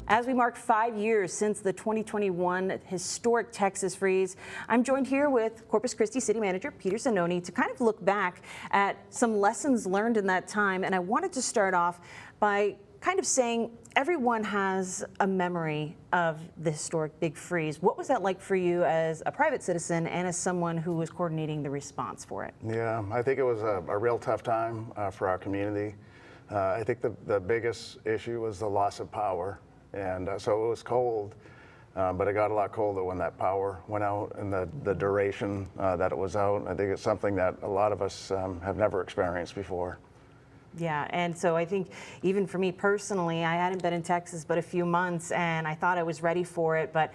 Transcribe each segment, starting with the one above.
As we mark 5 years since the 2021 historic Texas freeze, I'm joined here with Corpus Christi City Manager Peter Zanoni to kind of look back at some lessons learned in that time. And I wanted to start off by kind of saying everyone has a memory of the historic big freeze. What was that like for you as a private citizen and as someone who was coordinating the response for it? Yeah, I think it was a real tough time for our community. I think the biggest issue was the loss of power. And so it was cold, but it got a lot colder when that power went out, and the duration that it was out. I think it's something that a lot of us have never experienced before. Yeah, and so I think even for me personally, I hadn't been in Texas but a few months, and I thought I was ready for it, but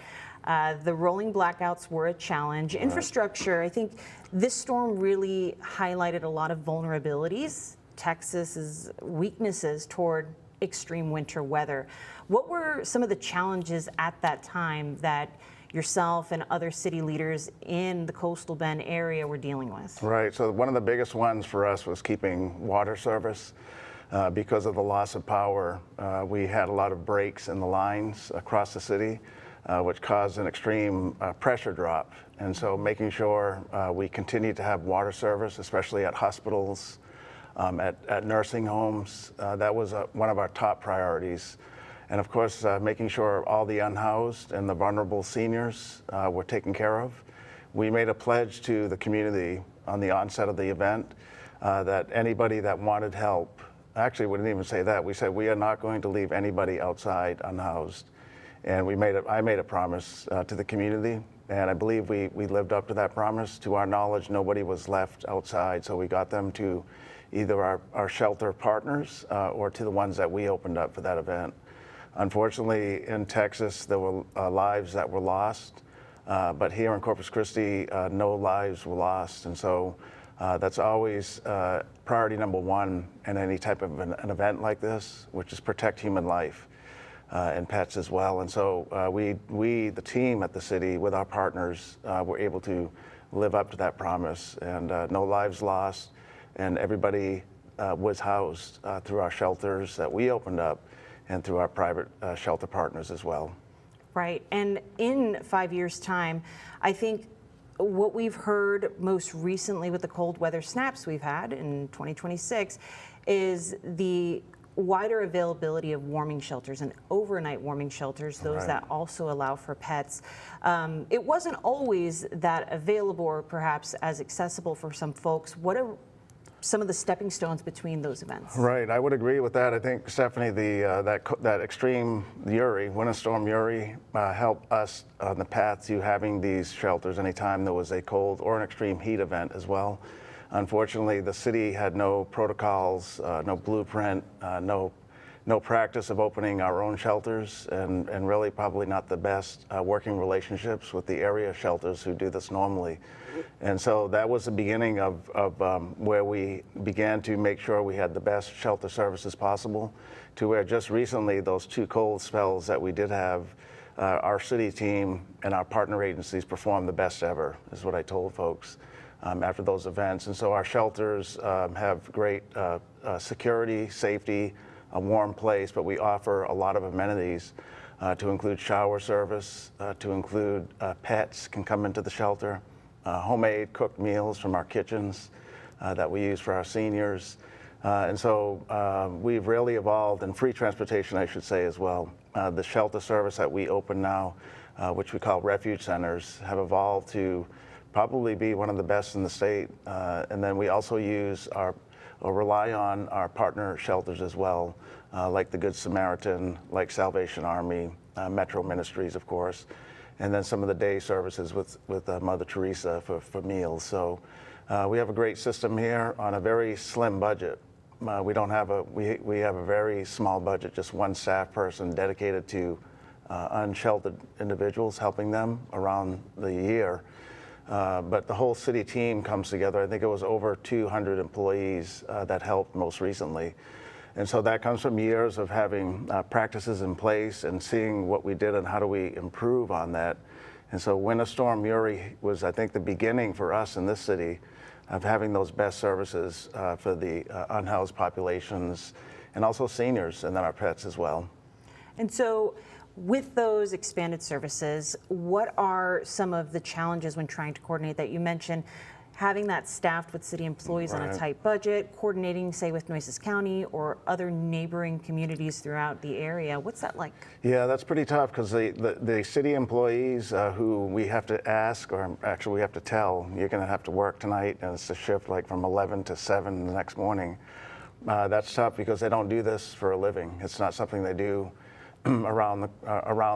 the rolling blackouts were a challenge. Right. Infrastructure, I think this storm really highlighted a lot of vulnerabilities, Texas's weaknesses toward extreme winter weather. What were some of the challenges at that time that yourself and other city leaders in the coastal Bend area were dealing with? Right, so one of the biggest ones for us was keeping water service. Because of the loss of power, we had a lot of breaks in the lines across the city, which caused an extreme pressure drop. And so making sure we continue to have water service, especially at hospitals, at nursing homes, that was one of our top priorities. And of course, making sure all the unhoused and the vulnerable seniors were taken care of. We made a pledge to the community on the onset of the event that anybody that wanted help, actually we didn't even say that, we said we are not going to leave anybody outside unhoused. And I made a promise to the community, and I believe we lived up to that promise. To our knowledge, nobody was left outside, so we got them to either our shelter partners or to the ones that we opened up for that event. Unfortunately, in Texas, there were lives that were lost, but here in Corpus Christi, no lives were lost. And so that's always priority number one in any type of an event like this, which is protect human life and pets as well. And so we, the team at the city, with our partners, were able to live up to that promise, and no lives lost, and everybody was housed through our shelters that we opened up, and through our private shelter partners as well. Right, and in 5 years' time, I think what we've heard most recently with the cold weather snaps we've had in 2026 is the wider availability of warming shelters and overnight warming shelters, those right. that also allow for pets. It wasn't always that available or perhaps as accessible for some folks. What are some of the stepping stones between those events? Right, I would agree with that. I think, Stephanie, that extreme Uri, Winter Storm Uri, helped us on the path to having these shelters anytime there was a cold or an extreme heat event as well. Unfortunately, the city had no protocols, no blueprint, no practice of opening our own shelters, and really probably not the best working relationships with the area shelters who do this normally. And so that was the beginning of where we began to make sure we had the best shelter services possible, to where just recently those 2 cold spells that we did have, our city team and our partner agencies performed the best ever, is what I told folks after those events. And so our shelters have great security, safety, a warm place, but we offer a lot of amenities to include shower service, to include pets can come into the shelter, homemade cooked meals from our kitchens that we use for our seniors. And so we've really evolved, and free transportation, I should say, as well. The shelter service that we open now, which we call refuge centers, have evolved to probably be one of the best in the state. And then we also use or rely on our partner shelters as well, like the Good Samaritan, like Salvation Army, Metro Ministries, of course, and then some of the day services with Mother Teresa for meals. So we have a great system here on a very slim budget. We have a very small budget, just one staff person dedicated to unsheltered individuals, helping them around the year. But the whole city team comes together. I think it was over 200 employees that helped most recently. And so that comes from years of having practices in place and seeing what we did and how do we improve on that. And so Winter Storm Uri was, I think, the beginning for us in this city of having those best services for the unhoused populations and also seniors, and then our pets as well. And so With those expanded services, what are some of the challenges when trying to coordinate that? You mentioned having that staffed with city employees on a tight budget, coordinating, say, with Nueces County or other neighboring communities throughout the area. What's that like? Yeah, that's pretty tough because the city employees who we have to ask, or actually we have to tell, you're going to have to work tonight, and it's a shift like from 11 to 7 the next morning. That's tough because they don't do this for a living. It's not something they do around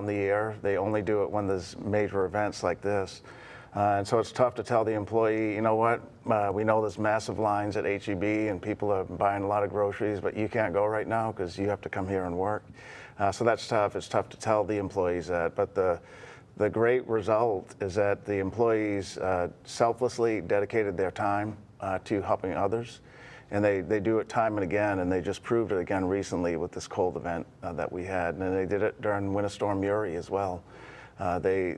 the year. They only do it when there's major events like this. And so it's tough to tell the employee, you know what, we know there's massive lines at H-E-B and people are buying a lot of groceries, but you can't go right now because you have to come here and work. So that's tough. It's tough to tell the employees that. But the great result is that the employees selflessly dedicated their time to helping others. And they do it time and again, and they just proved it again recently with this cold event that we had. And they did it during Winter Storm Uri as well. They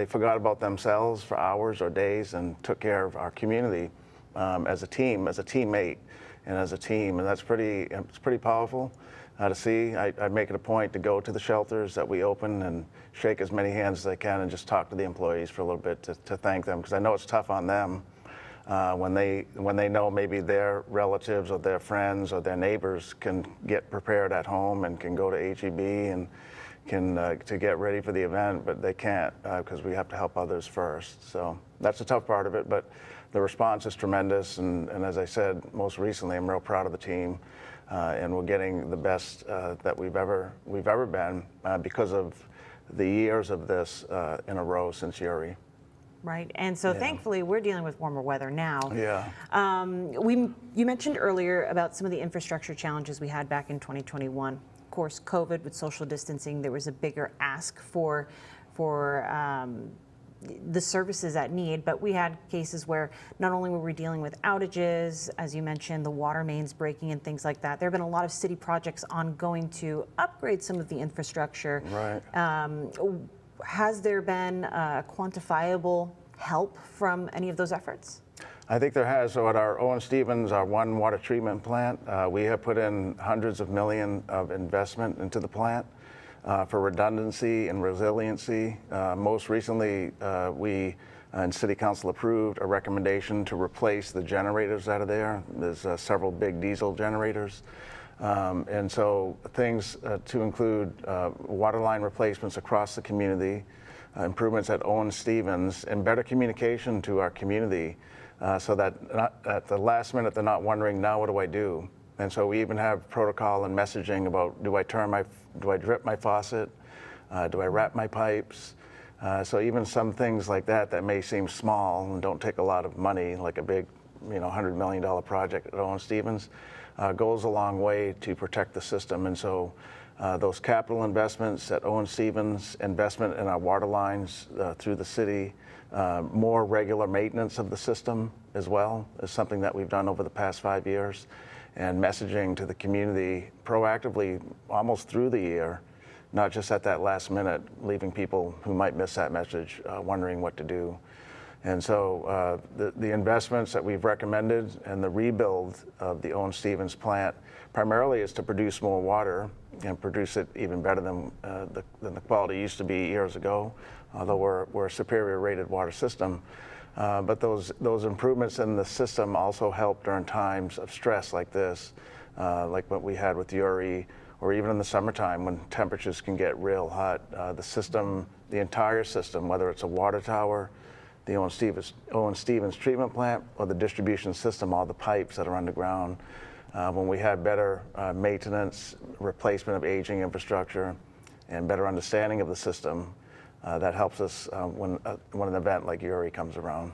forgot about themselves for hours or days and took care of our community as a team, as a teammate, and as a team. And it's pretty powerful to see. I make it a point to go to the shelters that we open and shake as many hands as I can and just talk to the employees for a little bit to thank them, because I know it's tough on them when they know maybe their relatives or their friends or their neighbors can get prepared at home and can go to H-E-B and to get ready for the event, but they can't because we have to help others first. So that's a tough part of it, but the response is tremendous. And as I said, most recently, I'm real proud of the team, and we're getting the best that we've ever been because of the years of this in a row since Uri. Right, and so thankfully we're dealing with warmer weather now. Yeah. You mentioned earlier about some of the infrastructure challenges we had back in 2021. Of course, COVID with social distancing, there was a bigger ask for the services at need, but we had cases where not only were we dealing with outages, as you mentioned, the water mains breaking and things like that. There have been a lot of city projects ongoing to upgrade some of the infrastructure. Right. Has there been quantifiable help from any of those efforts? I think there has. So at our Owen Stevens, our one water treatment plant, we have put in hundreds of millions of investment into the plant for redundancy and resiliency. Most recently, we and City Council approved a recommendation to replace the generators out of there. There's several big diesel generators. And so things to include water line replacements across the community, improvements at Owen Stevens, and better communication to our community so that at the last minute they're not wondering, now what do I do? And so we even have protocol and messaging about, do I drip my faucet? Do I wrap my pipes? So even some things like that may seem small and don't take a lot of money, like a big, $100 million project at Owen Stevens, goes a long way to protect the system. And so those capital investments at Owen Stevens, investment in our water lines through the city, more regular maintenance of the system as well is something that we've done over the past 5 years, and messaging to the community proactively almost through the year, not just at that last minute, leaving people who might miss that message wondering what to do. And so the investments that we've recommended and the rebuild of the Owen Stevens plant primarily is to produce more water and produce it even better than the quality used to be years ago, although we're a superior rated water system. But those improvements in the system also help during times of stress like this, like what we had with Uri, or even in the summertime when temperatures can get real hot. The entire system, whether it's a water tower, the Owen Stevens treatment plant, or the distribution system, all the pipes that are underground, when we have better maintenance, replacement of aging infrastructure, and better understanding of the system, that helps us when an event like Uri comes around.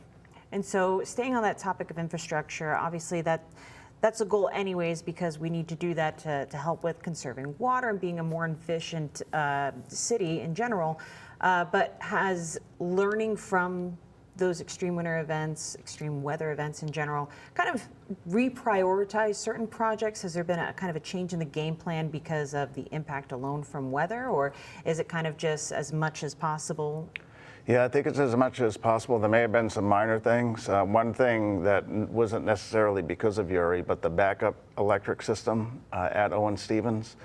And so staying on that topic of infrastructure, obviously that's a goal anyways, because we need to do that to help with conserving water and being a more efficient city in general. But has learning from those extreme winter events, extreme weather events in general, kind of reprioritize certain projects? Has there been a kind of a change in the game plan because of the impact alone from weather, or is it kind of just as much as possible? Yeah, I think it's as much as possible. There may have been some minor things. One thing that wasn't necessarily because of Uri, but the backup electric system at Owen Stevens.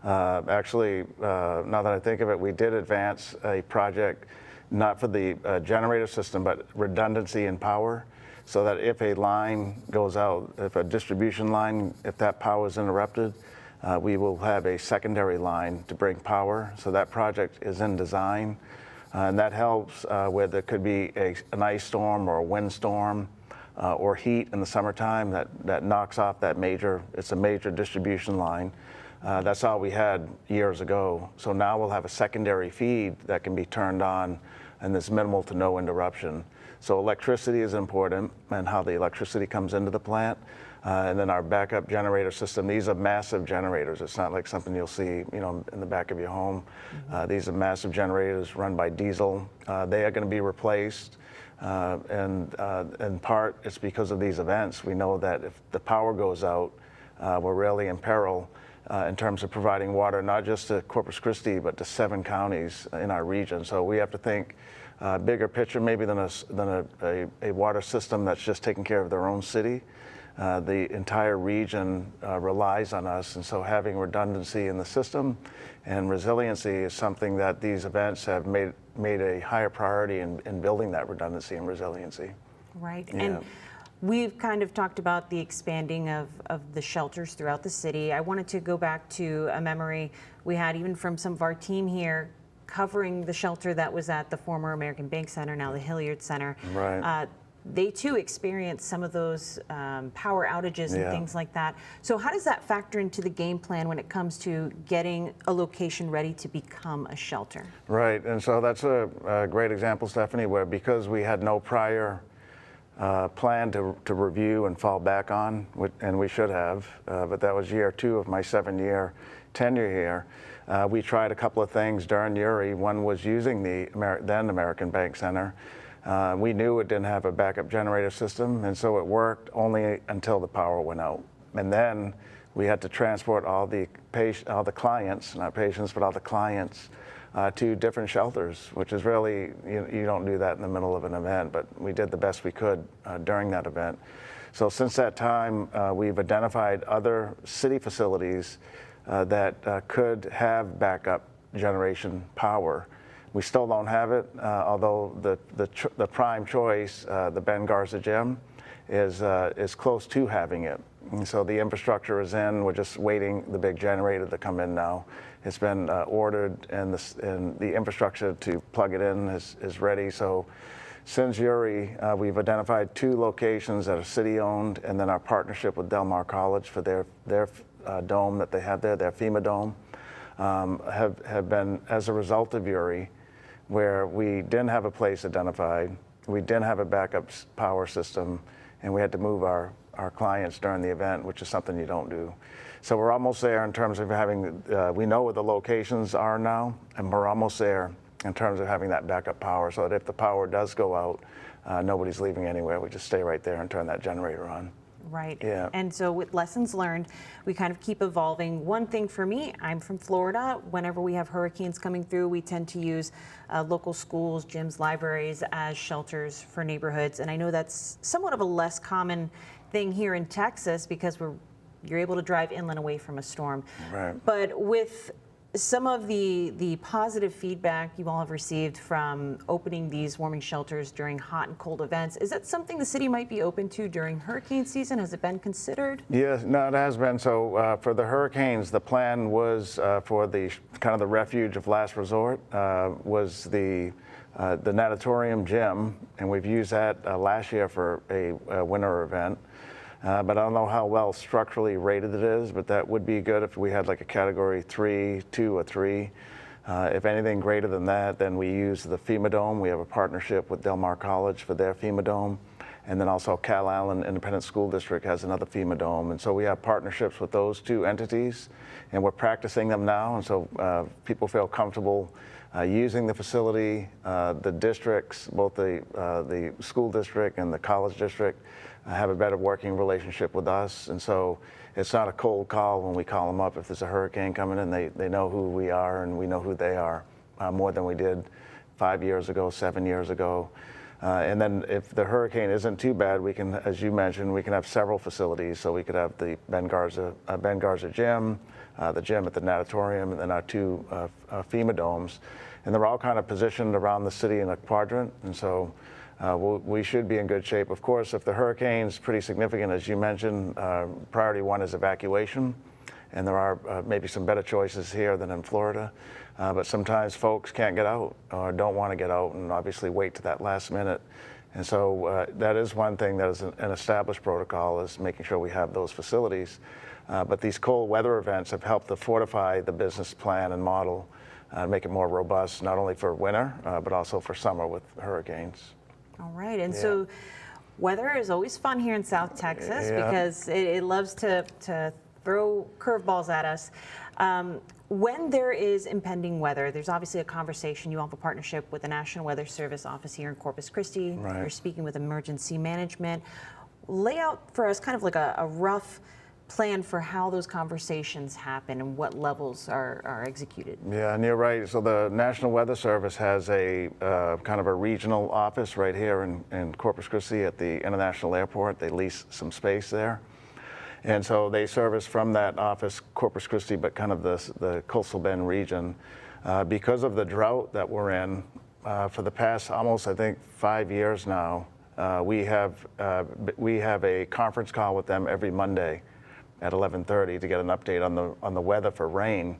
Actually, now that I think of it, we did advance a project not for the generator system, but redundancy in power, so that if a line goes out, if a distribution line, if that power is interrupted, we will have a secondary line to bring power. So that project is in design, and that helps where there could be an ice storm or a windstorm or heat in the summertime that knocks off that it's a major distribution line. That's all we had years ago. So now we'll have a secondary feed that can be turned on, and there's minimal to no interruption. So electricity is important, and how the electricity comes into the plant. And then our backup generator system, these are massive generators. It's not like something you'll see, in the back of your home. These are massive generators run by diesel. They are going to be replaced. And in part, it's because of these events. We know that if the power goes out, we're really in peril in terms of providing water, not just to Corpus Christi, but to 7 counties in our region. So we have to think bigger picture maybe than a water system that's just taking care of their own city. The entire region relies on us, and so having redundancy in the system and resiliency is something that these events have made a higher priority in building that redundancy and resiliency. Right. Yeah. And we've kind of talked about the expanding of the shelters throughout the city. I wanted to go back to a memory we had even from some of our team here covering the shelter that was at the former American Bank Center, now the Hilliard Center. Right. They too experienced some of those power outages and things like that. So how does that factor into the game plan when it comes to getting a location ready to become a shelter? Right, and so that's a great example, Stephanie, where because we had no prior plan to review and fall back on, and we should have, but that was year 2 of my 7-year tenure here. We tried a couple of things during Uri. One was using the then American Bank Center. We knew it didn't have a backup generator system, and so it worked only until the power went out. And then we had to transport all the clients, not patients, but all the clients to different shelters, which is really, you don't do that in the middle of an event, but we did the best we could during that event. So since that time, we've identified other city facilities that could have backup generation power. We still don't have it, although the prime choice, the Ben Garza Gym, is close to having it. And so the infrastructure is in. We're just waiting the big generator to come in now. It's been ordered, and the infrastructure to plug it in is ready. So since Uri, we've identified 2 locations that are city-owned, and then our partnership with Del Mar College for their dome that they have there, their FEMA dome, have been as a result of Uri, where we didn't have a place identified, we didn't have a backup power system, and we had to move our clients during the event, which is something you don't do. So we're almost there in terms of having, we know where the locations are now, and we're almost there in terms of having that backup power, so that if the power does go out, nobody's leaving anywhere. We just stay right there and turn that generator on. Right. Yeah. And so with lessons learned, we kind of keep evolving. One thing for me, I'm from Florida. Whenever we have hurricanes coming through, we tend to use local schools, gyms, libraries as shelters for neighborhoods. And I know that's somewhat of a less common thing here in Texas because you're able to drive inland away from a storm. Right. But with some of the positive feedback you all have received from opening these warming shelters during hot and cold events, is that something the city might be open to during hurricane season? Has it been considered? Yes, no, it has been. So for the hurricanes, the plan was for the kind of the refuge of last resort was the natatorium gym, and we've used that last year for a winter event. But I don't know how well structurally rated it is, but that would be good if we had like a category 3, 2, or 3. If anything greater than that, then we use the FEMA dome. We have a partnership with Del Mar College for their FEMA dome. And then also Cal Allen Independent School District has another FEMA dome. And so we have partnerships with those 2 entities, and we're practicing them now. And so people feel comfortable using the facility. The districts, both the school district and the college district, have a better working relationship with us. And so it's not a cold call when we call them up. If there's a hurricane coming in, they know who we are and we know who they are, more than we did 5 years ago, 7 years ago. And then if the hurricane isn't too bad, we can, as you mentioned, we can have several facilities. So we could have the Ben Garza gym, the gym at the natatorium, and then our two FEMA domes. And they're all kind of positioned around the city in a quadrant. And so we should be in good shape. Of course, if the hurricane's pretty significant, as you mentioned, priority one is evacuation. And there are maybe some better choices here than in Florida. But sometimes folks can't get out or don't want to get out and obviously wait to that last minute. And so that is one thing that is an established protocol, is making sure we have those facilities. But these cold weather events have helped to fortify the business plan and model, make it more robust, not only for winter, but also for summer with hurricanes. All right. And so weather is always fun here in South Texas because it loves to throw curveballs at us. When there is impending weather, there's obviously a conversation. You all have a partnership with the National Weather Service office here in Corpus Christi. Right. You're speaking with emergency management. Lay out for us kind of like a rough plan for how those conversations happen and what levels are executed. Yeah, and you're right. So the National Weather Service has a kind of a regional office right here in Corpus Christi at the International Airport. They lease some space there. And so they service from that office, Corpus Christi, but kind of the coastal Bend region. Because of the drought that we're in, for the past almost, I think, 5 years now, we have a conference call with them every Monday at 11:30 to get an update on the weather for rain.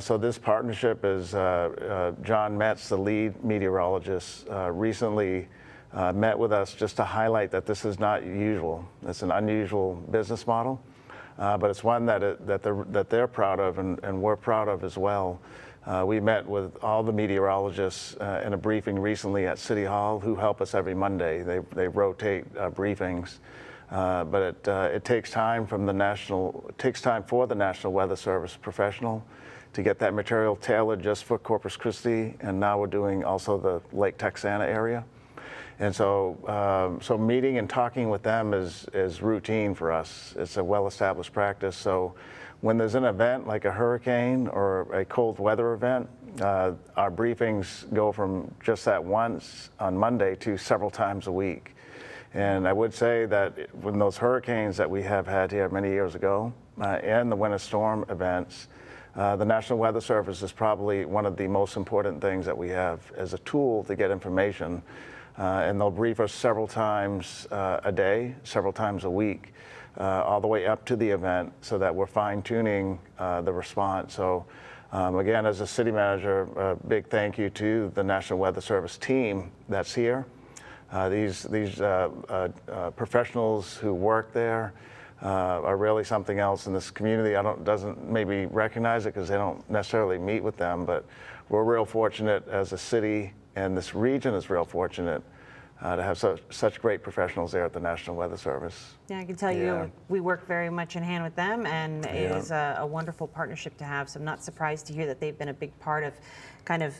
So this partnership is John Metz, the lead meteorologist, recently met with us just to highlight that this is not usual. It's an unusual business model, but it's one that they're proud of and we're proud of as well. We met with all the meteorologists in a briefing recently at City Hall who help us every Monday. They rotate briefings, but it takes time for the National Weather Service professional to get that material tailored just for Corpus Christi, and now we're doing also the Lake Texana area. And so, so meeting and talking with them is routine for us. It's a well-established practice. So when there's an event like a hurricane or a cold weather event, our briefings go from just that once on Monday to several times a week. And I would say that when those hurricanes that we have had here many years ago and the winter storm events, the National Weather Service is probably one of the most important things that we have as a tool to get information. And they'll brief us several times a day, several times a week, all the way up to the event, so that we're fine-tuning the response. So again, as a city manager, a big thank you to the National Weather Service team that's here. These professionals who work there are really something else in this community. Doesn't maybe recognize it because they don't necessarily meet with them, but we're real fortunate as a city, and this region is real fortunate to have such great professionals there at the National Weather Service. Yeah, I can tell you we work very much in hand with them, and it is a wonderful partnership to have. So I'm not surprised to hear that they've been a big part of kind of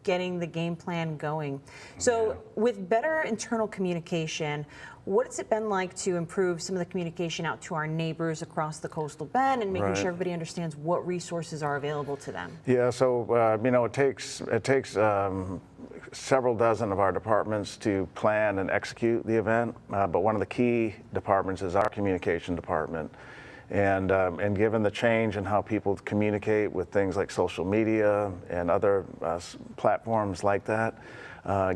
getting the game plan going. So with better internal communication, what's it been like to improve some of the communication out to our neighbors across the coastal bend and making sure everybody understands what resources are available to them? Yeah, so you know, it takes several dozen of our departments to plan and execute the event, but one of the key departments is our communication department. And given the change in how people communicate with things like social media and other platforms like that,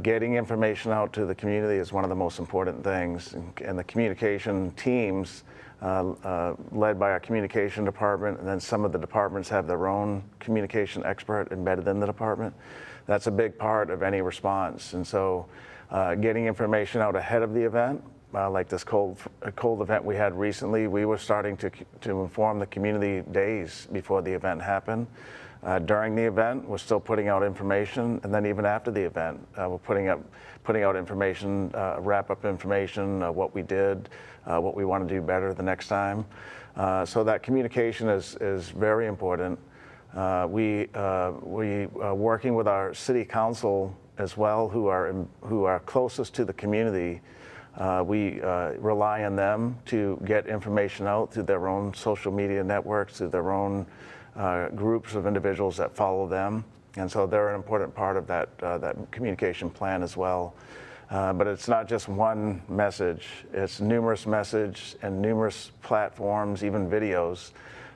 getting information out to the community is one of the most important things. And the communication teams, led by our communication department, and then some of the departments have their own communication expert embedded in the department. That's a big part of any response. And so getting information out ahead of the event, like this cold event we had recently, we were starting to inform the community days before the event happened. During the event, we're still putting out information, and then even after the event, we're putting out information, wrap-up information, what we did, what we want to do better the next time. So that communication is very important. We working with our city council as well, who are closest to the community. We rely on them to get information out through their own social media networks, through their own groups of individuals that follow them. And so they're an important part of that communication plan as well. But it's not just one message, it's numerous messages and numerous platforms, even videos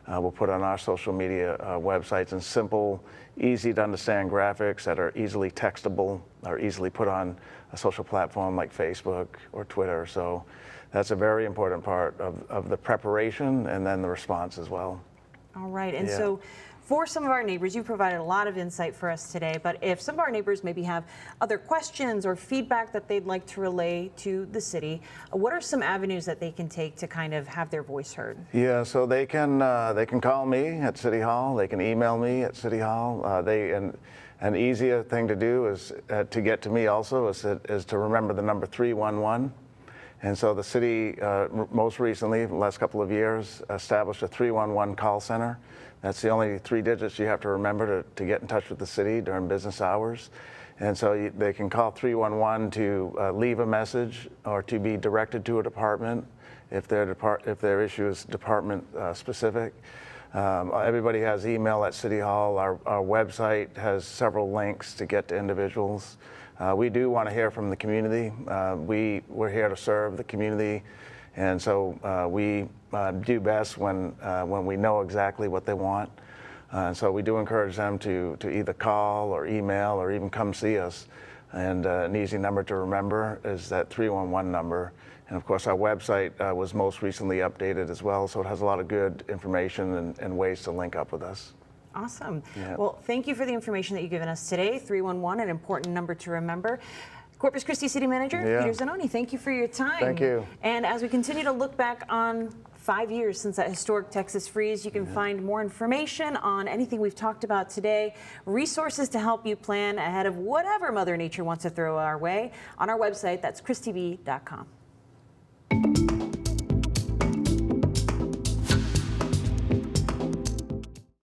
we'll put on our social media websites, and simple, easy to understand graphics that are easily textable or easily put on a social platform like Facebook or Twitter. So that's a very important part of the preparation and then the response as well. All right, and so for some of our neighbors, you provided a lot of insight for us today, but if some of our neighbors maybe have other questions or feedback that they'd like to relay to the city, what are some avenues that they can take to kind of have their voice heard? Yeah, so they can call me at City Hall, they can email me at City Hall. An easier thing to do is to get to me also is to remember the number 311. And so the city most recently, the last couple of years, established a 311 call center. That's the only 3 digits you have to remember to get in touch with the city during business hours. And so they can call 311 to leave a message or to be directed to a department if their issue is department specific. Everybody has email at City Hall. Our website has several links to get to individuals. We do want to hear from the community. We're here to serve the community, and so we do best when we know exactly what they want. And so we do encourage them to either call or email or even come see us. And an easy number to remember is that 311 number. And of course, our website was most recently updated as well, so it has a lot of good information and ways to link up with us. Awesome. Yeah. Well, thank you for the information that you've given us today. 311, an important number to remember. Corpus Christi City Manager Peter Zanoni, thank you for your time. Thank you. And as we continue to look back on 5 years since that historic Texas freeze, you can find more information on anything we've talked about today, resources to help you plan ahead of whatever Mother Nature wants to throw our way on our website. That's christv.com.